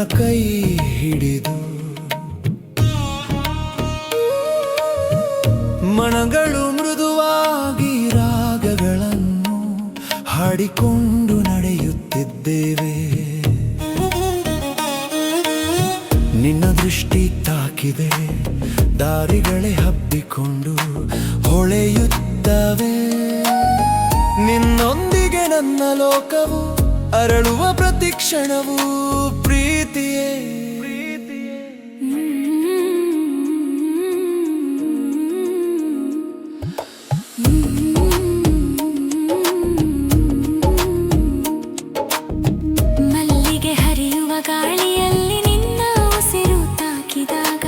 ಕೈ ಹಿಡಿದು ಮನಗಳು ಮೃದುವಾಗಿ ರಾಗಗಳನ್ನು ಹಾಡಿಕೊಂಡು ನಡೆಯುತ್ತಿದ್ದೇವೆ. ನಿನ್ನ ದೃಷ್ಟಿ ತಾಕಿದೆ, ದಾರಿಗಳೇ ಹಬ್ಬಿಕೊಂಡು ಹೊಳೆಯುತ್ತವೆ. ನಿನ್ನೊಂದಿಗೆ ನನ್ನ ಲೋಕವು ಅರಳುವ ಪ್ರತಿಕ್ಷಣವು ಪ್ರೀತಿಯೇ. ಮಲ್ಲಿಗೆ ಹರಿಯುವ ಗಾಳಿಯಲ್ಲಿ ನಿನ್ನ ಉಸಿರು ತಾಕಿದಾಗ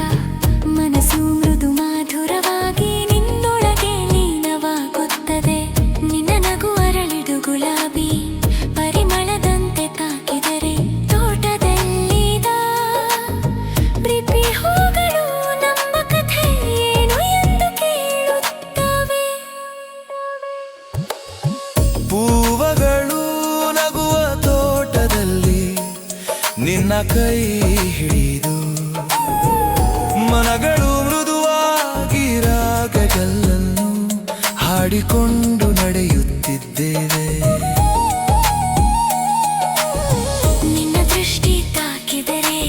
ಮನಸ್ಸು ಮೃದು ಮಾಧುರವಾಗಿ ನಿನ್ನೊಳಗೆ ಲೀನವಾಗುತ್ತದೆ. ನಿನ್ನ ನಗು ಅರಳಿದು ಗುಲಾಬಿ ಪರಿಮಳದಂತೆ ತಾಕಿದರೆ ತೋಟದಲ್ಲಿದ ಪ್ರೀತಿ ಹೂಗಳು ನಮ್ಮ ಕಥೆ ಏನು ಎಂದು ಕೇಳುತ್ತವೆ. ಪೂವಗಳು ನಗುವ ತೋಟದಲ್ಲಿ ನಿನ್ನ ಕೈ ಹಿಡಿದು ಮನಗಳು ಮೃದುವಾಗಿ ರಾಗಗಳನ್ನು ಹಾಡಿಕೊಂಡು ನಡೆಯುತ್ತಿದ್ದೇವೆ. ನಿನ್ನ ದೃಷ್ಟಿ ತಾಕಿದರೆ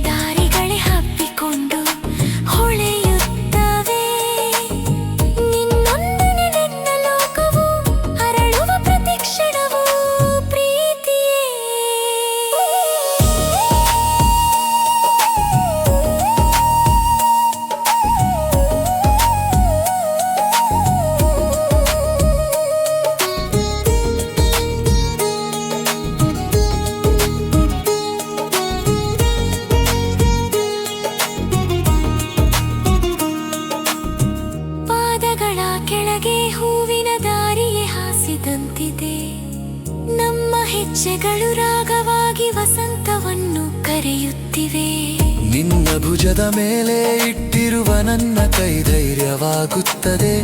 ದಾರಿಗಳೇ ಹಬ್ಬಿಕೊಂಡು ಹೊಳೆಯುತ್ತವೆ. ನಿನ್ನೊಂದಿಗೆ ನನ್ನ ಲೋಕವು ಅರಳುವ ಪ್ರತಿಕ್ಷಣವು ಪ್ರೀತಿಯೇ. ಪಾದಗಳ ಕೆಳಗೆ ಹೂವಿನ ದಾರಿಯೇ ಹಾಸಿದಂತಿದೆ. ನಮ್ಮ ಹೆಜ್ಜೆಗಳು ರಾಗವಾಗಿ ವಸಂತವನ್ನು ಕರೆಯುತ್ತಿವೆ. ನಿನ್ನ ಭುಜದ ಮೇಲೆ ಇಟ್ಟಿರುವ ನನ್ನ ಕೈ ಧೈರ್ಯವಾಗುತ್ತದೆ.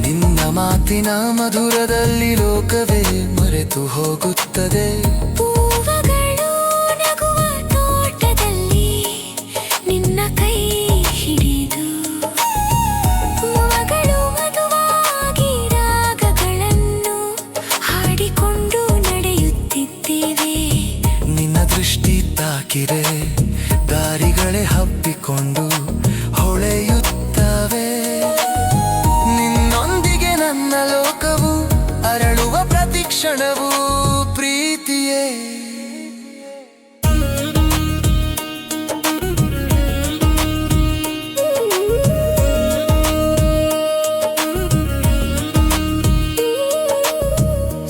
ನಿನ್ನ ಮಾತಿನ ಮಧುರದಲ್ಲಿ ಲೋಕವೇ ಮರೆತು ಹೋಗುತ್ತದೆ. ಹೂವುಗಳು ನಗುವ ತೋಟದಲ್ಲಿ ನಿನ್ನ ಕೈ ಹಿಡಿದು ಮಗಳು ಮಧುವಾಗಿ ರಾಗಗಳನ್ನು ಹಾಡಿಕೊಂಡು ನಡೆಯುತ್ತಿದ್ದೇವೆ. ನಿನ್ನ ದೃಷ್ಟಿ ತಾಕಿರೆ ದಾರಿಗಳೇ ಹಬ್ಬಿಕೊಂಡು ಹೊಳೆಯುತ್ತವೆ. ನಿನ್ನೊಂದಿಗೆ ನನ್ನ ಲೋಕವು ಅರಳುವ ಪ್ರತಿಕ್ಷಣವು ಪ್ರೀತಿಯೇ.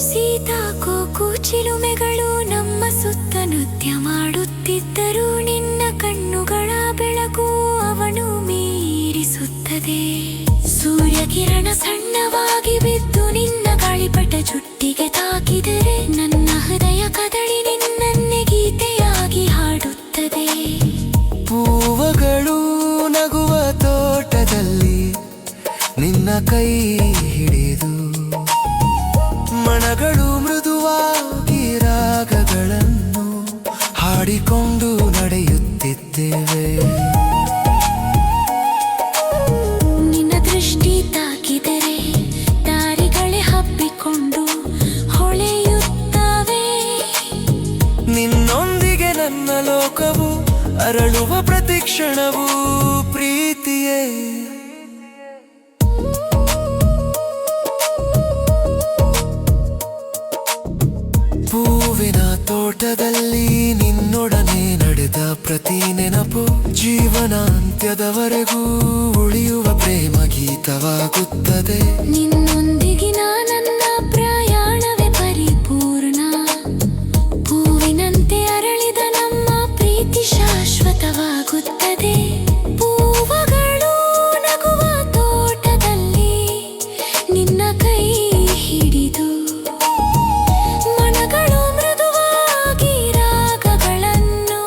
ಸೀತಾಕೋಕು ಚಿಲುಮೆಗಳು ನಮ್ಮ ಸುತ್ತ ನೃತ್ಯ ಮಾಡುತ್ತಿದ್ದರು. ನಿನ್ನ ಕಣ್ಣುಗಳ ಬೆಳಕು ಅವನು ಮೀರಿಸುತ್ತದೆ. ಸೂರ್ಯಕಿರಣ ಸಣ್ಣವಾಗಿ ಬಿದ್ದು ನಿನ್ನ ಗಾಳಿಪಟ ಜುಟ್ಟಿಗೆ ತಾಕಿದರೆ ನನ್ನ ಹೃದಯ ಕದಳಿ ನಿನ್ನನ್ನೇ ಗೀತೆಯಾಗಿ ಹಾಡುತ್ತದೆ. ಹೂವುಗಳು ನಗುವ ತೋಟದಲ್ಲಿ ನಿನ್ನ ಕೈ ಹಿಡಿದು ಮನಗಳು ಮೃದುವಾಗಿ ರಾಗಗಳನ್ನು ಹಾಡಿಕೊಂಡು ನಡೆಯುತ್ತಿದ್ದೇವೆ. ನಿನ್ನ ದೃಷ್ಟಿ ತಾಕಿದರೆ ದಾರಿಗಳೇ ಹಬ್ಬಿಕೊಂಡು ಹೊಳೆಯುತ್ತವೆ. ನಿನ್ನೊಂದಿಗೆ ನನ್ನ ಲೋಕವು ಅರಳುವ ಪ್ರತಿಕ್ಷಣವು ಪ್ರೀತಿಯೇ. ಹೂವಿನ ತೋಟದಲ್ಲಿ ನಿನ್ನೊಡನೆ ನಡೆದ ಪ್ರತಿ ನೆನಪು ಜೀವನಾಂತ್ಯದವರೆಗೂ ಉಳಿಯುವ ಪ್ರೇಮ ಗೀತವಾಗುತ್ತದೆ. ನಿನ್ನೊಂದಿಗಿನ ನನ್ನ ಪ್ರಯಾಣವೇ ಪರಿಪೂರ್ಣ. ಹೂವಿನಂತೆ ಅರಳಿದ ನಮ್ಮ ಪ್ರೀತಿ ಶಾಶ್ವತವಾಗುತ್ತದೆ. ಹೂವುಗಳು ನಗುವ ತೋಟದಲ್ಲಿ ನಿನ್ನ ಕೈ ಹಿಡಿದು ಮನಗಳು ಮೃದುವಾಗಿ ರಾಗಗಳನ್ನು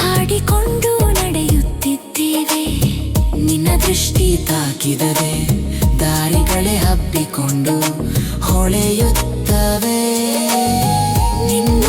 ಹಾಡಿಕೊಂಡು ನಡೆಯುತ್ತಿದ್ದೇವೆ. ನಿನ್ನ ದೃಷ್ಟಿ ತಾಕಿದರೆ ದಾರಿಗಳೇ ಹಬ್ಬಿಕೊಂಡು ಹೊಳೆಯುತ್ತವೆ. ನಿನ್ನ